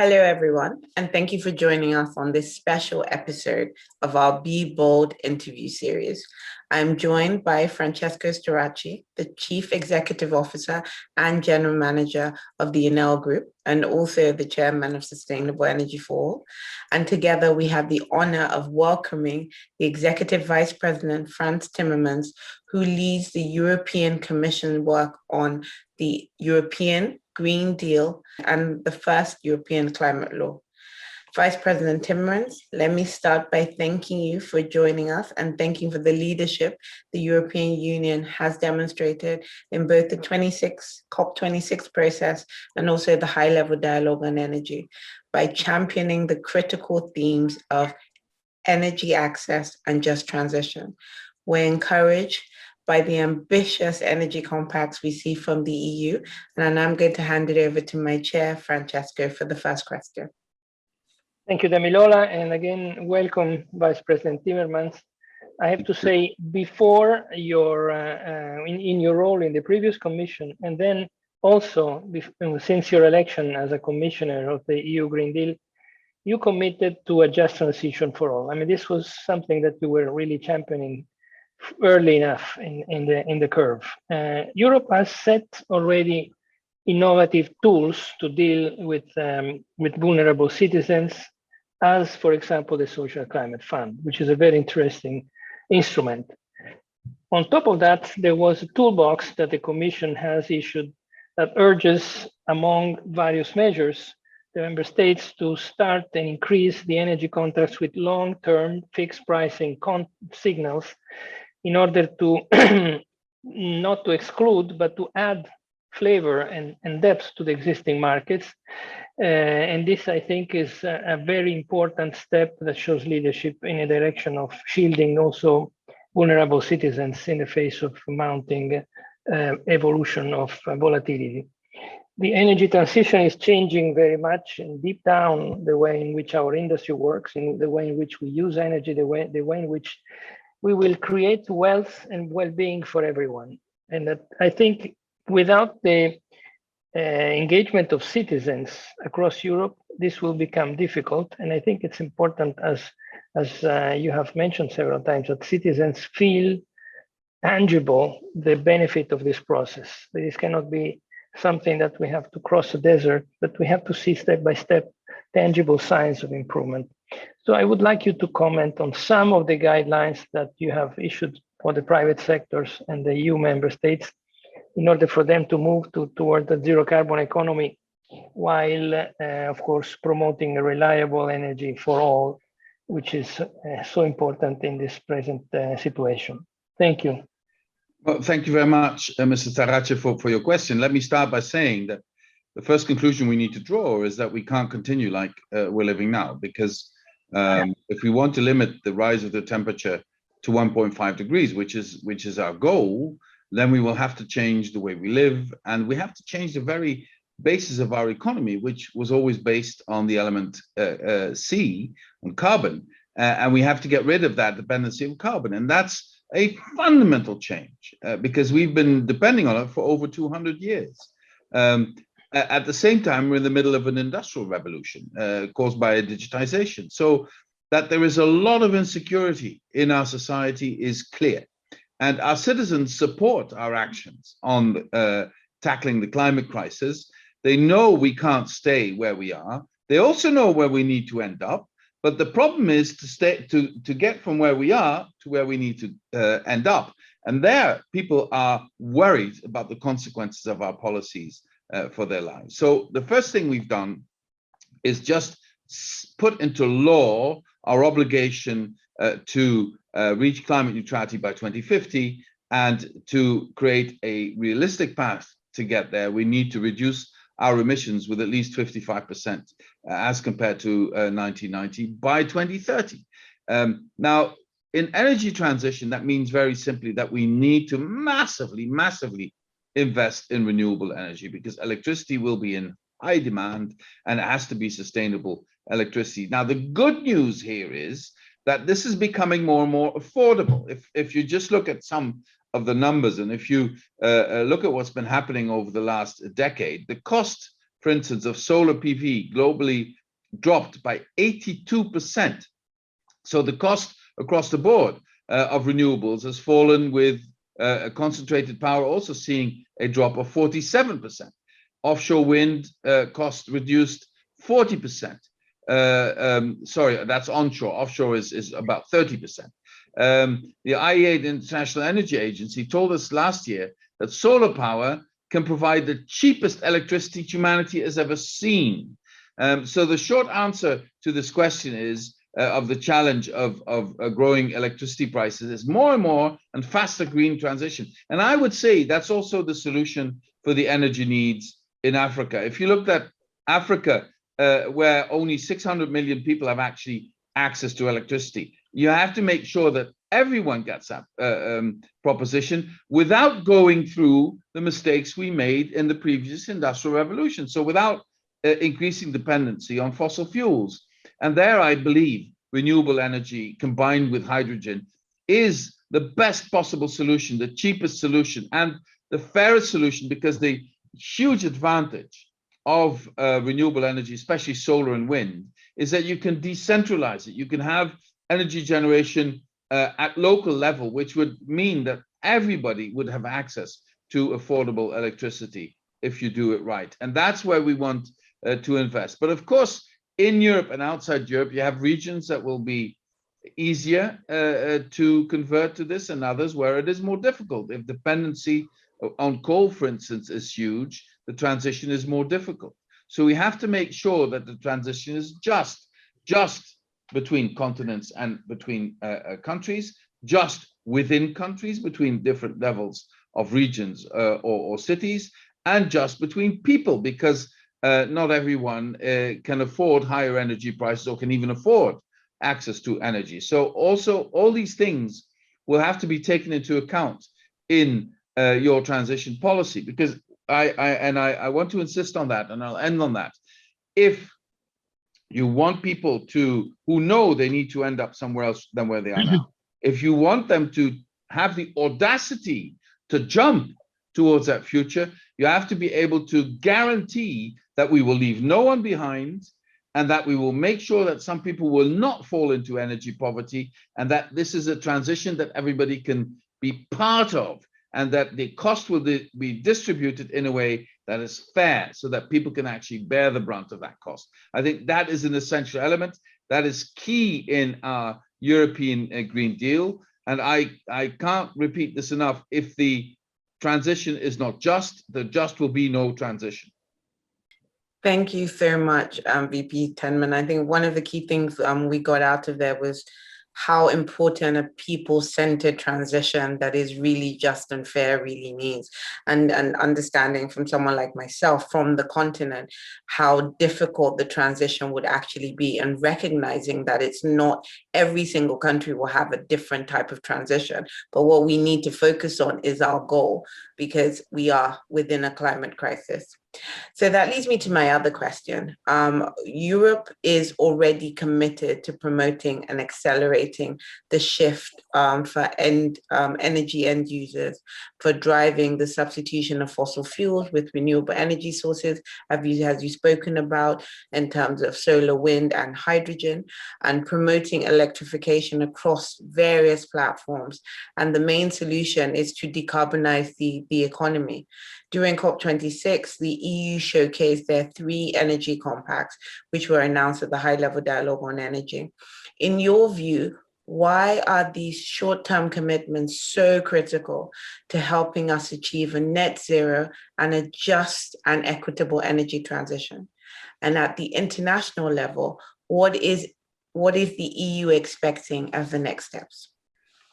Hello, everyone, and thank you for joining us on this special episode of our Be Bold interview series. I'm joined by Francesco Starace, the Chief Executive Officer and General Manager of the Enel Group, and also the Chairman of Sustainable Energy for All. And together we have the honor of welcoming the Executive Vice President, Frans Timmermans, who leads the European Commission work on the European Green Deal and the first European climate law. Vice President Timmermans, let me start by thanking you for joining us and thanking for the leadership the European Union has demonstrated in both the COP26 process and also the high-level dialogue on energy by championing the critical themes of energy access and just transition. We're encouraged by the ambitious energy compacts we see from the EU. And I'm going to hand it over to my chair, Francesco, for the first question. Thank you, Damilola. And again, welcome, Vice President Timmermans. I have to say, before your, in your role in the previous commission, and then also since your election as a commissioner of the EU Green Deal, you committed to a just transition for all. I mean, this was something that you were really championing early enough in the curve. Europe has set already innovative tools to deal with vulnerable citizens, as for example the Social Climate Fund, which is a very interesting instrument. On top of that, there was a toolbox that the Commission has issued that urges, among various measures, the member states to start and increase the energy contracts with long-term fixed pricing signals in order to not to exclude, but to add flavor and depth to the existing markets. And this, I think, is a very important step that shows leadership in a direction of shielding also vulnerable citizens in the face of mounting evolution of volatility. The energy transition is changing very much, and deep down the way in which our industry works, in the way in which we use energy, the way in which we will create wealth and well-being for everyone. And that, I think, without the engagement of citizens across Europe, this will become difficult. And I think it's important, as you have mentioned several times, that citizens feel tangible the benefit of this process. This cannot be something that we have to cross a desert, but we have to see step by step tangible signs of improvement. So I would like you to comment on some of the guidelines that you have issued for the private sectors and the EU member states in order for them to move toward the zero carbon economy, while, of course, promoting a reliable energy for all, which is so important in this present situation. Thank you. Well, thank you very much, Mr. Starace, for your question. Let me start by saying that the first conclusion we need to draw is that we can't continue like we're living now, because if we want to limit the rise of the temperature to 1.5 degrees, which is our goal, then we will have to change the way we live, and we have to change the very basis of our economy, which was always based on the element C, on carbon, and we have to get rid of that dependency on carbon, and that's a fundamental change because we've been depending on it for over 200 years. At the same time, we're in the middle of an industrial revolution caused by digitization. So that there is a lot of insecurity in our society is clear. And our citizens support our actions on tackling the climate crisis. They know we can't stay where we are. They also know where we need to end up. But the problem is to get from where we are to where we need to end up. And there, people are worried about the consequences of our policies for their lives. So the first thing we've done is just put into law our obligation to reach climate neutrality by 2050, and to create a realistic path to get there. We need to reduce our emissions with at least 55% as compared to 1990 by 2030. Now, in energy transition, that means very simply that we need to massively invest in renewable energy, because electricity will be in high demand and it has to be sustainable electricity. Now, the good news here is that this is becoming more and more affordable. If you just look at some of the numbers, and if you look at what's been happening over the last decade, the cost for instance, of solar PV globally dropped by 82%. So the cost across the board of renewables has fallen, with concentrated power also seeing a drop of 47%. Offshore wind cost reduced 40%. Sorry, that's onshore. Offshore is about 30%. The IEA, the International Energy Agency, told us last year that solar power can provide the cheapest electricity humanity has ever seen. So the short answer to this question is, of the challenge of growing electricity prices, is more and more and faster green transition. And I would say that's also the solution for the energy needs in Africa. If you looked at Africa, where only 600 million people have actually access to electricity, you have to make sure that everyone gets that proposition without going through the mistakes we made in the previous industrial revolution. So without increasing dependency on fossil fuels. And there, I believe, renewable energy combined with hydrogen is the best possible solution, the cheapest solution, and the fairest solution, because the huge advantage of renewable energy, especially solar and wind, is that you can decentralize it. You can have energy generation at local level, which would mean that everybody would have access to affordable electricity if you do it right. And that's where we want to invest. But of course, in Europe and outside Europe, you have regions that will be easier to convert to this, and others where it is more difficult. If dependency on coal, for instance, is huge, the transition is more difficult. So we have to make sure that the transition is just between continents and between countries, just within countries, between different levels of regions or cities, and just between people, because not everyone can afford higher energy prices or can even afford access to energy. So also all these things will have to be taken into account in your transition policy, because I want to insist on that, and I'll end on that. If you want people who know they need to end up somewhere else than where they are now, if you want them to have the audacity to jump towards that future, you have to be able to guarantee that we will leave no one behind, and that we will make sure that some people will not fall into energy poverty, and that this is a transition that everybody can be part of, and that the cost will be distributed in a way that is fair, so that people can actually bear the brunt of that cost. I think that is an essential element that is key in our European Green Deal. And I can't repeat this enough. If the transition is not just, there just will be no transition. Thank you so much, VP Timmermans. I think one of the key things we got out of there was how important a people-centered transition that is really just and fair really means, and understanding from someone like myself from the continent how difficult the transition would actually be, and recognizing that it's not every single country will have a different type of transition, but what we need to focus on is our goal, because we are within a climate crisis. So that leads me to my other question. Europe is already committed to promoting and accelerating the shift for energy end users, for driving the substitution of fossil fuels with renewable energy sources, as you've spoken about, in terms of solar, wind, and hydrogen, and promoting electrification across various platforms. And the main solution is to decarbonize the economy. During COP26, the EU showcased their 3 energy compacts, which were announced at the high-level dialogue on energy. In your view, why are these short-term commitments so critical to helping us achieve a net zero and a just and equitable energy transition? And at the international level, what is the EU expecting as the next steps?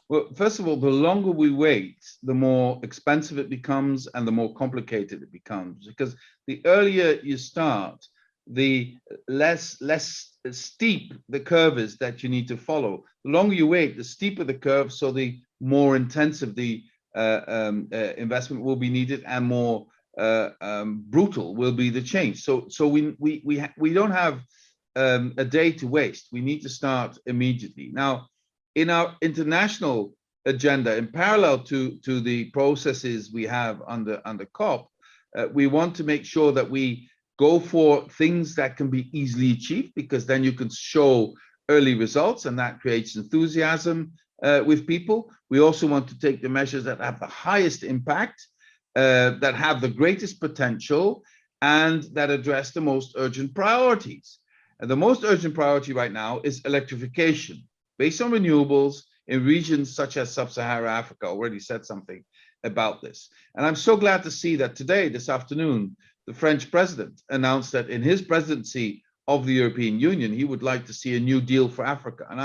Well, first of all, the longer we wait, the more expensive it becomes and the more complicated it becomes, because the earlier you start, the less steep the curve is that you need to follow. The longer you wait, the steeper the curve, so the more intensive the investment will be needed, and more brutal will be the change. So we don't have a day to waste. We need to start immediately. Now, in our international agenda, in parallel to the processes we have under COP, we want to make sure that we go for things that can be easily achieved, because then you can show early results and that creates enthusiasm with people. We also want to take the measures that have the highest impact, that have the greatest potential, and that address the most urgent priorities. And the most urgent priority right now is electrification, based on renewables in regions such as Sub-Saharan Africa. Already said something about this. And I'm so glad to see that today, this afternoon, the French president announced that in his presidency of the European Union, he would like to see a new deal for Africa. And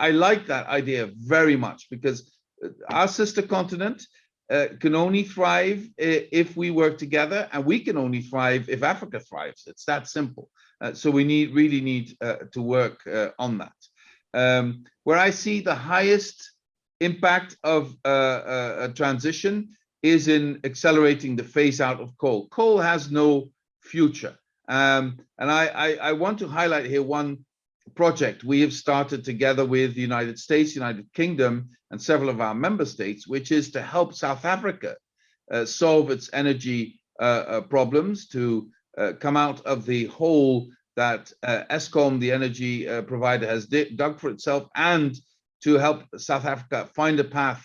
I like that idea very much, because our sister continent can only thrive if we work together, and we can only thrive if Africa thrives. It's that simple. So we really need to work on that. Where I see the highest impact of a transition is in accelerating the phase out of coal. Coal has no future. And I want to highlight here one project we have started together with the United States, United Kingdom, and several of our member states, which is to help South Africa solve its energy problems, to come out of the hole that Eskom, the energy provider, has dug for itself, and to help South Africa find a path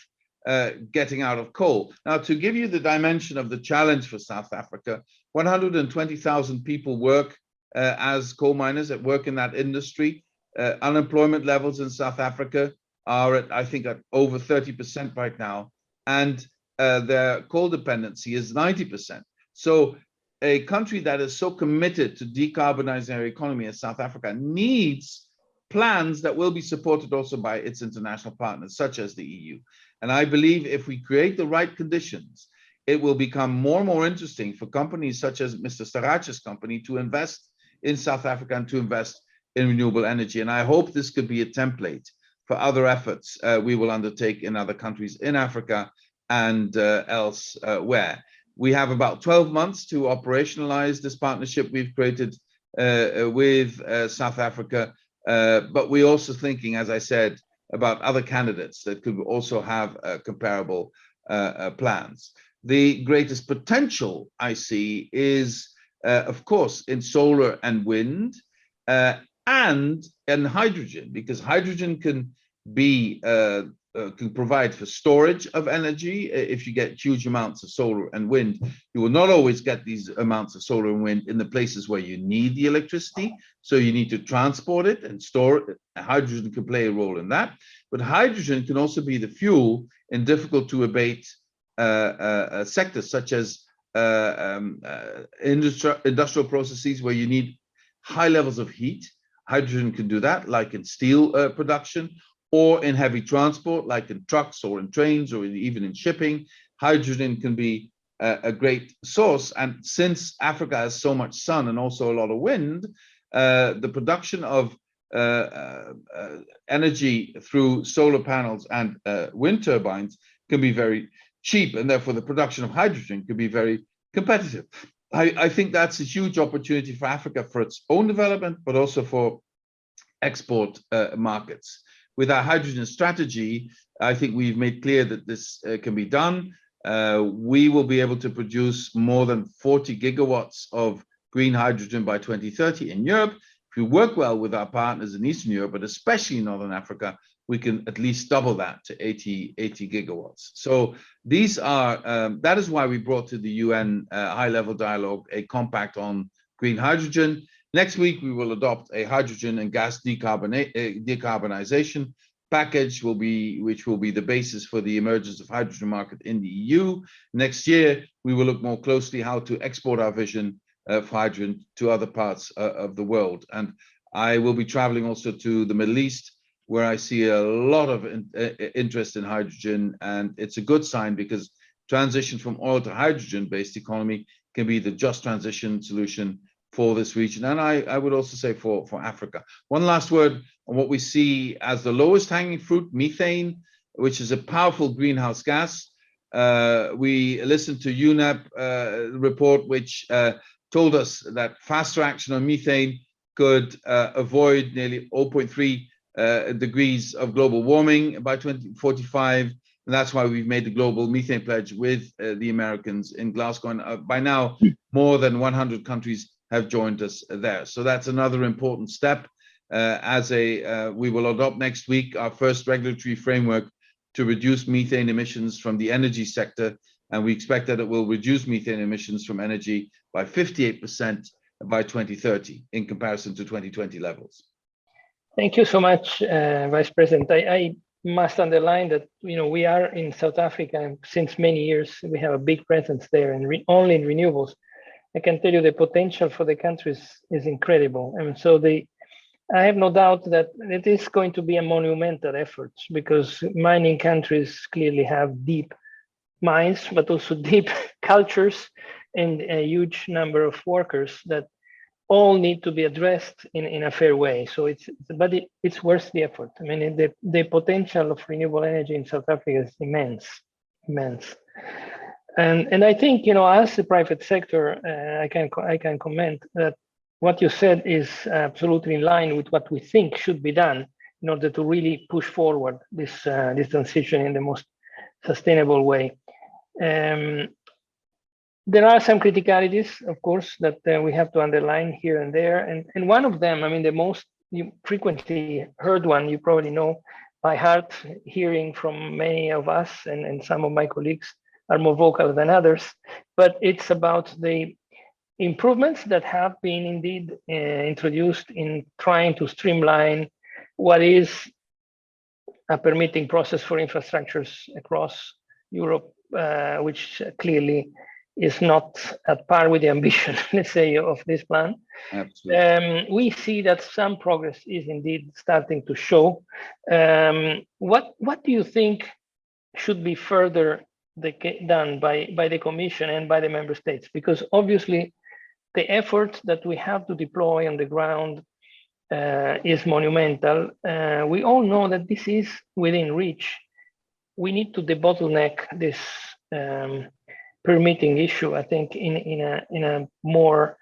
getting out of coal. Now, to give you the dimension of the challenge for South Africa, 120,000 people work as coal miners, that work in that industry. Unemployment levels in South Africa are at, I think, at over 30% right now, and their coal dependency is 90%. So a country that is so committed to decarbonizing their economy as South Africa needs plans that will be supported also by its international partners, such as the EU. And I believe if we create the right conditions, it will become more and more interesting for companies such as Mr. Starace's company to invest in South Africa and to invest in renewable energy. And I hope this could be a template for other efforts we will undertake in other countries in Africa and elsewhere. We have about 12 months to operationalize this partnership we've created with South Africa, but we're also thinking, as I said, about other candidates that could also have comparable plans. The greatest potential I see is, of course, in solar and wind, and in hydrogen, because hydrogen can be can provide for storage of energy. If you get huge amounts of solar and wind, you will not always get these amounts of solar and wind in the places where you need the electricity. So you need to transport it and store it. Hydrogen can play a role in that. But hydrogen can also be the fuel in difficult to abate sectors, such as industrial processes where you need high levels of heat. Hydrogen can do that, like in steel production, or in heavy transport, like in trucks or in trains, or even in shipping. Hydrogen can be a great source. And since Africa has so much sun and also a lot of wind, the production of energy through solar panels and wind turbines can be very cheap, and therefore the production of hydrogen can be very competitive. I think that's a huge opportunity for Africa for its own development, but also for export markets. With our hydrogen strategy, I think we've made clear that this can be done. We will be able to produce more than 40 gigawatts of green hydrogen by 2030 in Europe. If we work well with our partners in Eastern Europe, but especially in Northern Africa, we can at least double that to 80 gigawatts. So these are, that is why we brought to the UN high-level dialogue a compact on green hydrogen. Next week, we will adopt a hydrogen and gas decarbonization package, which will be the basis for the emergence of hydrogen market in the EU. Next year, we will look more closely how to export our vision for hydrogen to other parts of the world. And I will be traveling also to the Middle East, where I see a lot of interest in hydrogen. And it's a good sign, because transition from oil to hydrogen-based economy can be the just transition solution for this region. And I would also say for Africa. One last word on what we see as the lowest hanging fruit, methane, which is a powerful greenhouse gas. We listened to UNEP report, which told us that faster action on methane could avoid nearly 0.3 degrees of global warming by 2045. And that's why we've made the global methane pledge with the Americans in Glasgow. And by now, more than 100 countries have joined us there. So that's another important step. We will adopt next week our first regulatory framework to reduce methane emissions from the energy sector, and we expect that it will reduce methane emissions from energy by 58% by 2030 in comparison to 2020 levels. Thank you so much, Vice President. I must underline that we are in South Africa, and since many years we have a big presence there, and only in renewables. I can tell you the potential for the countries is incredible, and so I have no doubt that it is going to be a monumental effort, because mining countries clearly have deep mines, but also deep cultures and a huge number of workers that all need to be addressed in a fair way. So it's worth the effort. I mean, the potential of renewable energy in South Africa is immense. And I think, as the private sector, I can comment that what you said is absolutely in line with what we think should be done in order to really push forward this transition in the most sustainable way. There are some criticalities, of course, that we have to underline here and there. And one of them, I mean, the most frequently heard one, you probably know by heart, hearing from many of us, and some of my colleagues are more vocal than others, but it's about the improvements that have been indeed introduced in trying to streamline what is a permitting process for infrastructures across Europe, which clearly is not at par with the ambition, let's say, of this plan. Absolutely. We see that some progress is indeed starting to show. What do you think should be further done by the Commission and by the member states? Because obviously the effort that we have to deploy on the ground is monumental. We all know that this is within reach. We need to debottleneck this permitting issue, I think, in a more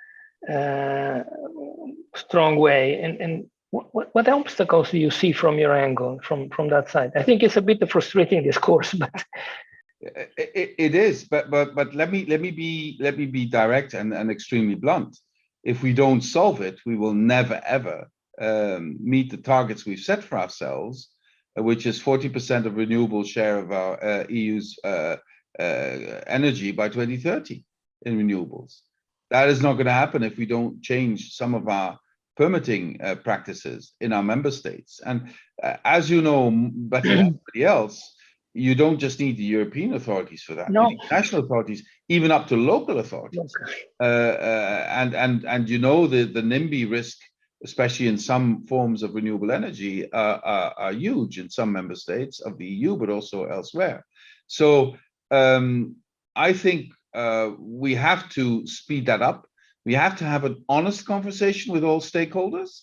strong way. And what obstacles do you see from your angle, from that side? I think it's a bit of frustrating discourse, but it is. But let me be direct and extremely blunt. If we don't solve it, we will never ever meet the targets we've set for ourselves, which is 40% of renewable share of our EU's energy by 2030 in renewables. That is not going to happen if we don't change some of our permitting practices in our member states. And as you know better than anybody else, you don't just need the European authorities for that. No. You need national authorities, even up to local authorities. And you know the NIMBY risk, especially in some forms of renewable energy, are huge in some member states of the EU, but also elsewhere. So I think we have to speed that up. We have to have an honest conversation with all stakeholders.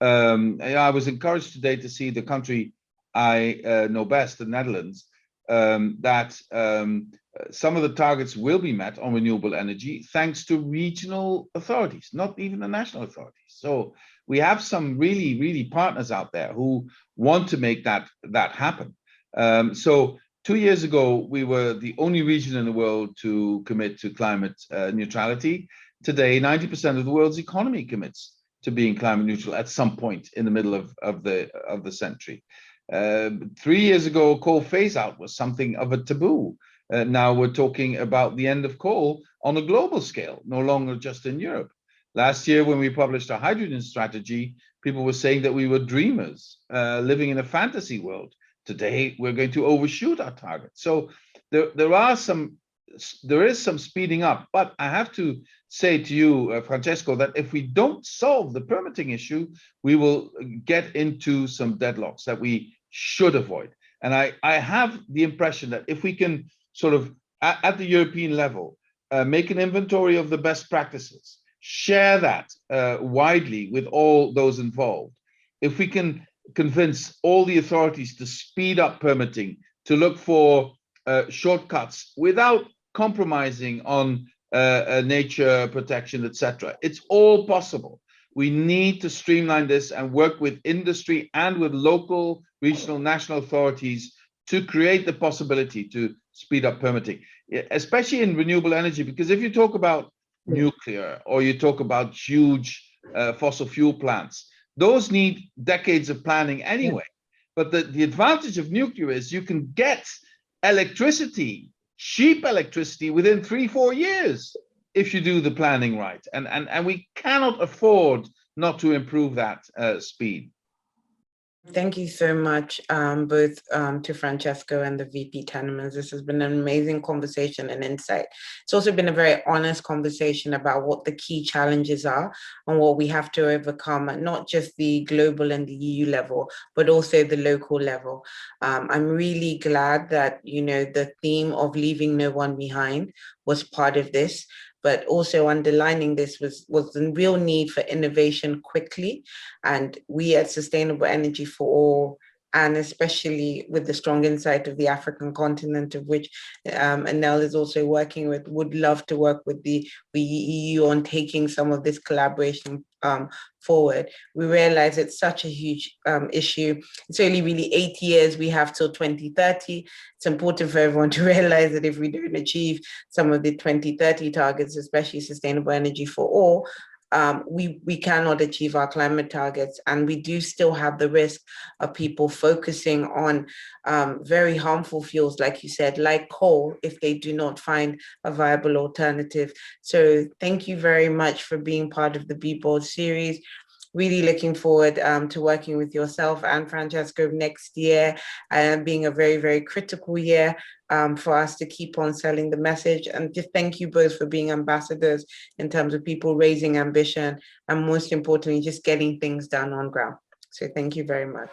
I was encouraged today to see the country I know best, the Netherlands, that some of the targets will be met on renewable energy thanks to regional authorities, not even the national authorities. So we have some really partners out there who want to make that happen. So 2 years ago, we were the only region in the world to commit to climate neutrality. Today, 90% of the world's economy commits to being climate neutral at some point in the middle of the century. 3 years ago, coal phase out was something of a taboo. Now we're talking about the end of coal on a global scale, no longer just in Europe. Last year, when we published our hydrogen strategy, people were saying that we were dreamers living in a fantasy world. Today, we're going to overshoot our target. So there is some speeding up, but I have to say to you, Francesco, that if we don't solve the permitting issue, we will get into some deadlocks that we should avoid. And I have the impression that if we can sort of, at the European level, make an inventory of the best practices, share that widely with all those involved, if we can convince all the authorities to speed up permitting, to look for shortcuts without compromising on nature protection, etc. It's all possible. We need to streamline this and work with industry and with local, regional, national authorities to create the possibility to speed up permitting, especially in renewable energy. Because if you talk about nuclear, or you talk about huge fossil fuel plants. Those need decades of planning anyway. But the advantage of nuclear is you can get electricity, cheap electricity, within 3-4 years if you do the planning right. And we cannot afford not to improve that speed. Thank you so much, both to Francesco and the VP Timmermans. This has been an amazing conversation and insight. It's also been a very honest conversation about what the key challenges are and what we have to overcome at not just the global and the EU level, but also the local level. I'm really glad that, you know, the theme of leaving no one behind was part of this, but also underlining this was the real need for innovation quickly. And we at Sustainable Energy for All, and especially with the strong insight of the African continent, of which Enel is also working with, would love to work with the EU on taking some of this collaboration forward. We realize it's such a huge issue. It's only really 8 years we have till 2030. It's important for everyone to realize that if we don't achieve some of the 2030 targets, especially Sustainable Energy for All, we cannot achieve our climate targets, and we do still have the risk of people focusing on very harmful fuels, like you said, like coal, if they do not find a viable alternative. So thank you very much for being part of the Be Bold series. Really looking forward to working with yourself and Francesco next year, and being a very, very critical year for us to keep on selling the message. And just thank you both for being ambassadors in terms of people raising ambition and, most importantly, just getting things done on ground. So thank you very much.